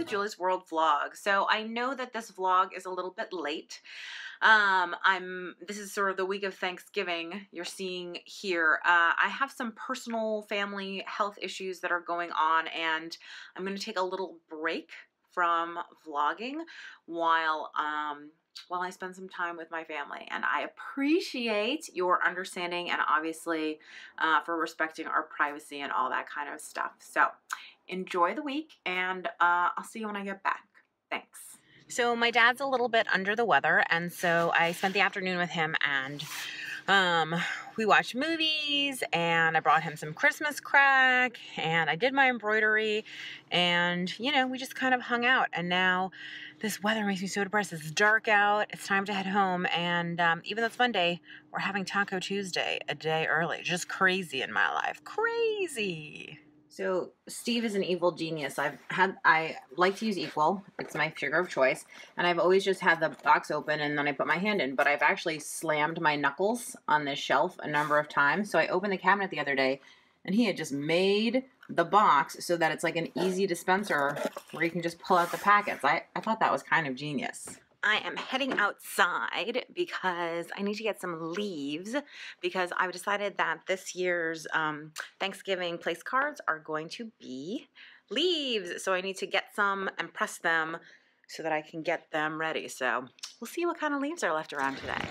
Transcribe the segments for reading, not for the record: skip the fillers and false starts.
Julie's World vlog. So I know that this vlog is a little bit late. This is sort of the week of Thanksgiving you're seeing here. I have some personal family health issues that are going on, and I'm going to take a little break from vlogging while I spend some time with my family. And I appreciate your understanding and obviously for respecting our privacy and all that kind of stuff. So enjoy the week, and I'll see you when I get back. Thanks. So my dad's a little bit under the weather, and so I spent the afternoon with him, and we watched movies, and I brought him some Christmas crack, and I did my embroidery, and, you know, we just kind of hung out. And now this weather makes me so depressed. It's dark out. It's time to head home, and even though it's Monday, we're having Taco Tuesday a day early. Just crazy in my life. Crazy. So Steve is an evil genius. I like to use Equal. It's my sugar of choice. And I've always just had the box open and then I put my hand in. But I've actually slammed my knuckles on this shelf a number of times. So I opened the cabinet the other day and he had just made the box so that it's like an easy dispenser where you can just pull out the packets. I thought that was kind of genius. I am heading outside because I need to get some leaves, because I've decided that this year's Thanksgiving place cards are going to be leaves. So I need to get some and press them so that I can get them ready. So we'll see what kind of leaves are left around today.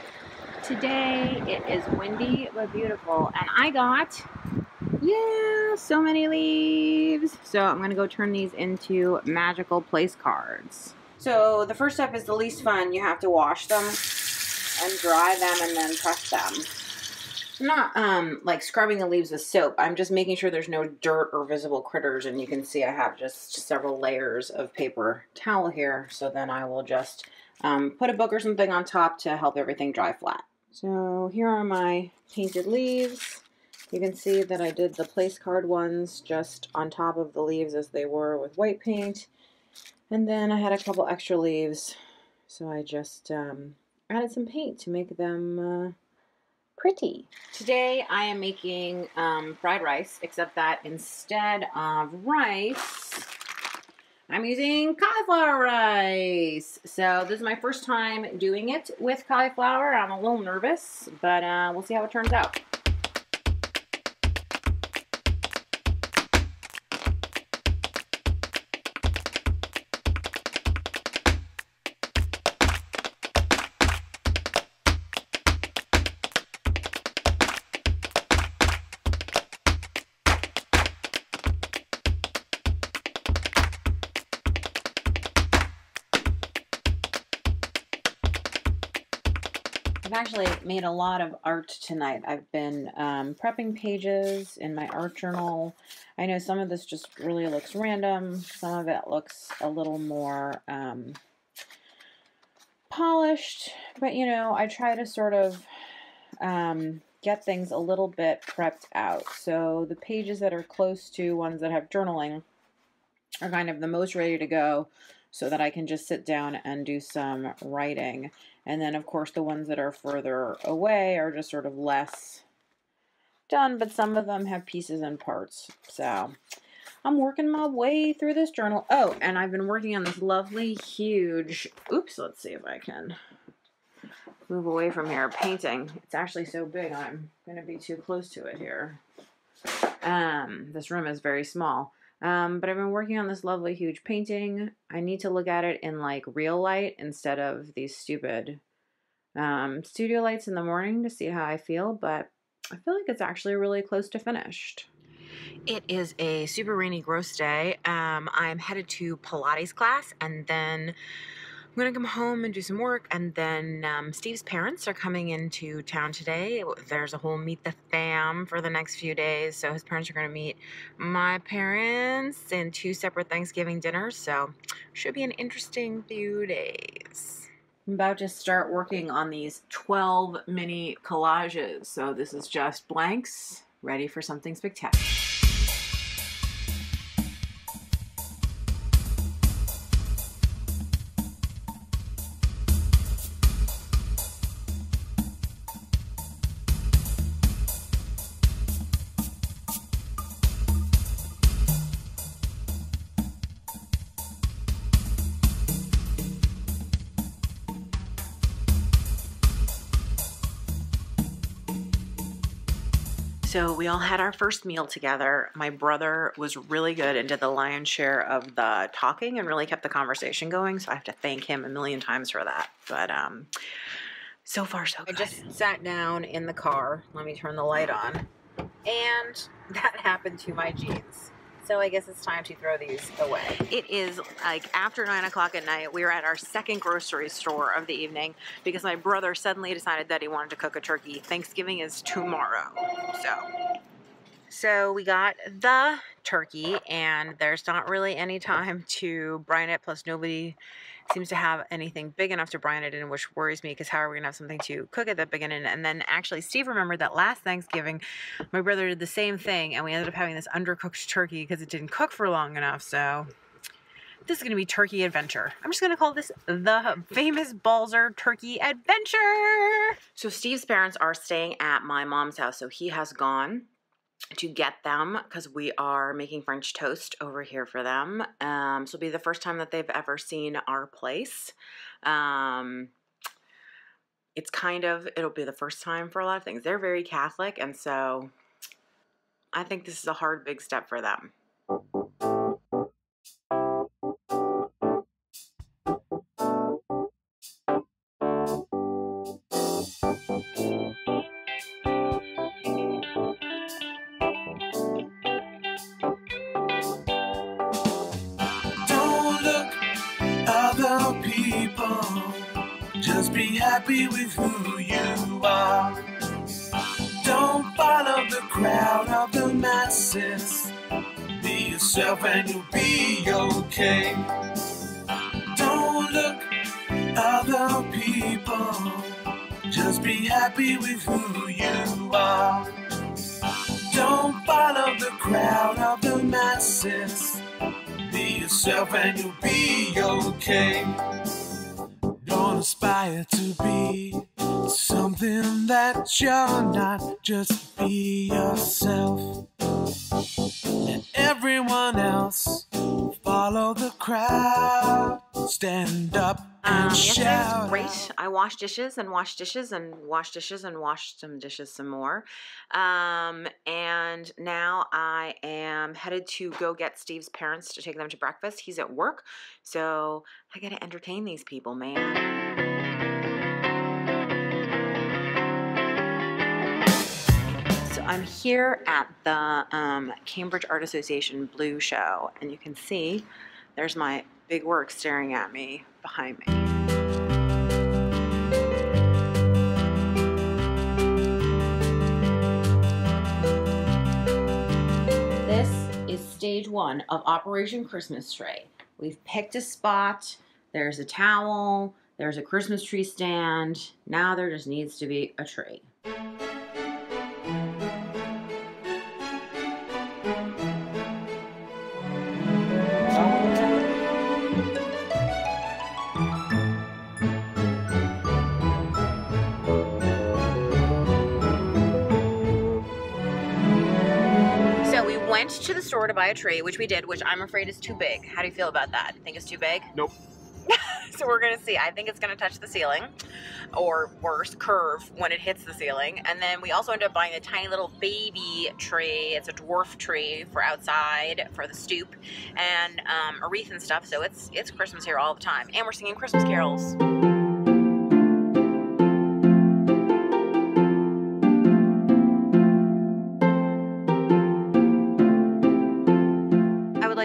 Today it is windy but beautiful, and I got, so many leaves. So I'm going to go turn these into magical place cards. So the first step is the least fun. You have to wash them and dry them and then press them. I'm not like scrubbing the leaves with soap. I'm just making sure there's no dirt or visible critters. And you can see I have just several layers of paper towel here. So then I will just put a book or something on top to help everything dry flat. So here are my painted leaves. You can see that I did the place card ones just on top of the leaves as they were with white paint. And then I had a couple extra leaves, so I just added some paint to make them pretty. Today I am making fried rice, except that instead of rice, I'm using cauliflower rice. So this is my first time doing it with cauliflower. I'm a little nervous, but we'll see how it turns out. I've actually made a lot of art tonight. I've been prepping pages in my art journal. I know some of this just really looks random. Some of it looks a little more polished. But, you know, I try to sort of get things a little bit prepped out. So the pages that are close to ones that have journaling are kind of the most ready to go, so that I can just sit down and do some writing. And then, of course, the ones that are further away are just sort of less done, but some of them have pieces and parts. So I'm working my way through this journal. Oh, and I've been working on this lovely, huge, oops, let's see if I can move away from here, painting. It's actually so big, I'm going to be too close to it here. This room is very small. But I've been working on this lovely, huge painting. I need to look at it in like real light instead of these stupid studio lights in the morning to see how I feel, but I feel like it's actually really close to finished. It is a super rainy, gross day. I'm headed to Pilates class, and then I'm going to come home and do some work, and then Steve's parents are coming into town today. There's a whole Meet the Fam for the next few days, so his parents are going to meet my parents in 2 separate Thanksgiving dinners, so should be an interesting few days. I'm about to start working on these 12 mini collages, so this is just blanks, ready for something spectacular. So we all had our first meal together. My brother was really good and did the lion's share of the talking and really kept the conversation going. So I have to thank him a million times for that. But so far so good. I just sat down in the car. Let me turn the light on. And that happened to my jeans. So I guess it's time to throw these away. It is like after 9 o'clock at night. We were at our second grocery store of the evening because my brother suddenly decided that he wanted to cook a turkey. Thanksgiving is tomorrow. So we got the turkey, and there's not really any time to brine it. Plus nobody seems to have anything big enough to brine it in, which worries me because how are we gonna have something to cook at the beginning? And then actually Steve remembered that last Thanksgiving my brother did the same thing, and we ended up having this undercooked turkey because it didn't cook for long enough. So this is gonna be turkey adventure. I'm just gonna call this the famous Balzer turkey adventure. So Steve's parents are staying at my mom's house, so he has gone to get them because we are making French toast over here for them. So it'll be the first time that they've ever seen our place. It'll be the first time for a lot of things. They're very Catholic, and so I think this is a hard, big step for them. Other people, just be happy with who you are. Don't follow the crowd of the masses. Be yourself and you'll be okay. Don't look other people, just be happy with who you are. Don't follow the crowd of the masses. Be yourself and you'll be okay. Don't aspire to be something that you're not. Just be yourself. Let everyone else follow the crowd. Stand up and shout. Yesterday was great. I washed dishes and washed dishes and washed dishes and washed some dishes some more. And now I am headed to go get Steve's parents to take them to breakfast. He's at work, so I gotta entertain these people, man. So I'm here at the Cambridge Art Association Blue Show, and you can see there's my big work staring at me behind me. This is stage 1 of Operation Christmas Tree. We've picked a spot, there's a towel, there's a Christmas tree stand, now there just needs to be a tree. Went to the store to buy a tree, which we did, which I'm afraid is too big. How do you feel about that? Think it's too big? Nope. So we're gonna see. I think it's gonna touch the ceiling, or worse, curve when it hits the ceiling. And then we also ended up buying a tiny little baby tree. It's a dwarf tree for outside, for the stoop, and a wreath and stuff. So it's Christmas here all the time, and we're singing Christmas carols.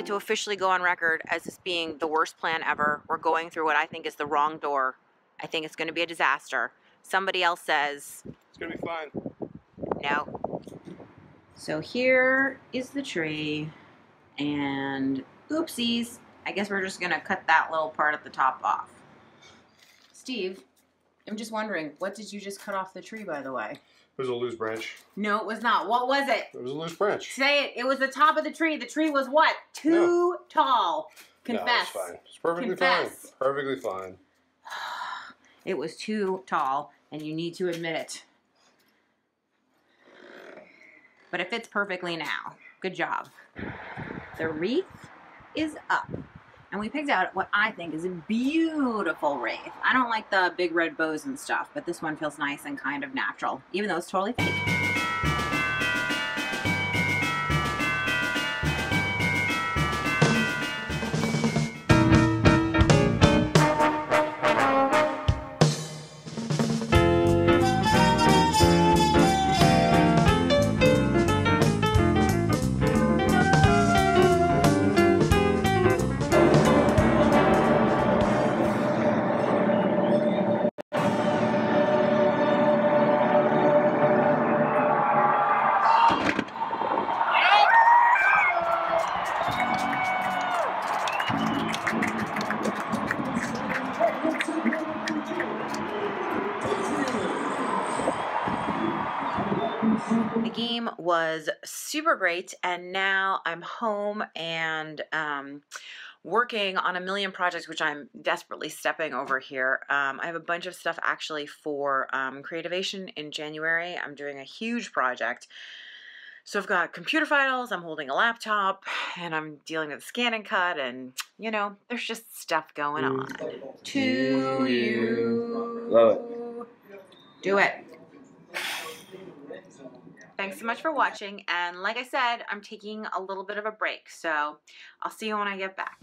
To officially go on record as this being the worst plan ever. We're going through what I think is the wrong door. I think it's going to be a disaster. Somebody else says it's going to be fine. No. So here is the tree, and oopsies. I guess we're just going to cut that little part at the top off. Steve, I'm just wondering, what did you just cut off the tree, by the way? It was a loose branch. No, it was not. What was it? It was a loose branch. Say it. It was the top of the tree. The tree was what? Too tall. Confess. No, it's fine. It's perfectly fine. Perfectly fine. It was too tall, and you need to admit it. But it fits perfectly now. Good job. The wreath is up. And we picked out what I think is a beautiful wreath. I don't like the big red bows and stuff, but this one feels nice and kind of natural, even though it's totally fake. The game was super great, and now I'm home and working on a million projects, which I'm desperately stepping over here. I have a bunch of stuff actually for Creativation in January. I'm doing a huge project. So I've got computer files, I'm holding a laptop, and I'm dealing with scan and cut, and you know, there's just stuff going on. To you. Love it. Do it. Thanks so much for watching, and like I said, I'm taking a little bit of a break, so I'll see you when I get back.